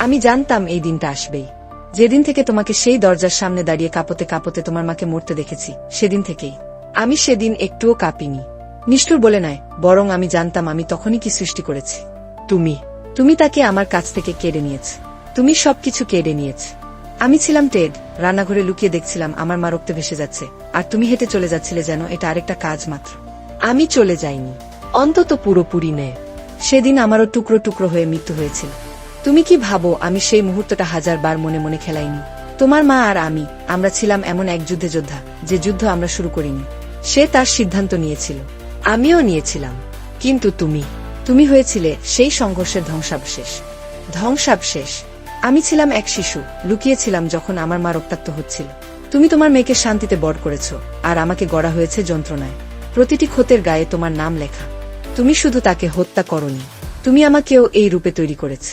আমি জানতাম এই দিনটা আসবেই। যেদিন থেকে তোমাকে সেই দরজার সামনে দাঁড়িয়ে কাঁপতে কাঁপতে তোমার মাকে মরতে দেখেছি, সেদিন থেকেই। আমি সেদিন একটুও কাঁপিনি। নিষ্ঠুর বলে নয়, বরং আমি জানতাম আমি তখনই কি সৃষ্টি করেছি। তুমি তাকে আমার কাছ থেকে কেড়ে নিয়েছে। তুমি সবকিছু কেড়ে নিয়েছে। আমি ছিলাম টেড, রান্নাঘরে লুকিয়ে দেখছিলাম আমার মা রক্তে ভেসে যাচ্ছে, আর তুমি হেঁটে চলে যাচ্ছিলে যেন এটা আরেকটা কাজ মাত্র। আমি চলে যাইনি, অন্তত পুরোপুরি নেয়। সেদিন আমারও টুকরো টুকরো হয়ে মৃত্যু হয়েছিল। তুমি কি ভাবো আমি সেই মুহূর্তটা 1000 বার মনে মনে খেলাইনি? তোমার মা আর আমি, আমরা ছিলাম এমন এক যুদ্ধে যোদ্ধা, যে যুদ্ধ আমরা শুরু করিনি। সে তার সিদ্ধান্ত নিয়েছিল, আমিও নিয়েছিলাম। কিন্তু তুমি হয়েছিলে সেই সংঘর্ষের ধ্বংসাবশেষ। আমি ছিলাম এক শিশু, লুকিয়েছিলাম যখন আমার মা রক্তাক্ত হচ্ছিল। তুমি তোমার মেয়েকে শান্তিতে বড় করেছ, আর আমাকে গড়া হয়েছে যন্ত্রণায়। প্রতিটি ক্ষতের গায়ে তোমার নাম লেখা। তুমি শুধু তাকে হত্যা করনি, তুমি আমাকেও এই রূপে তৈরি করেছ।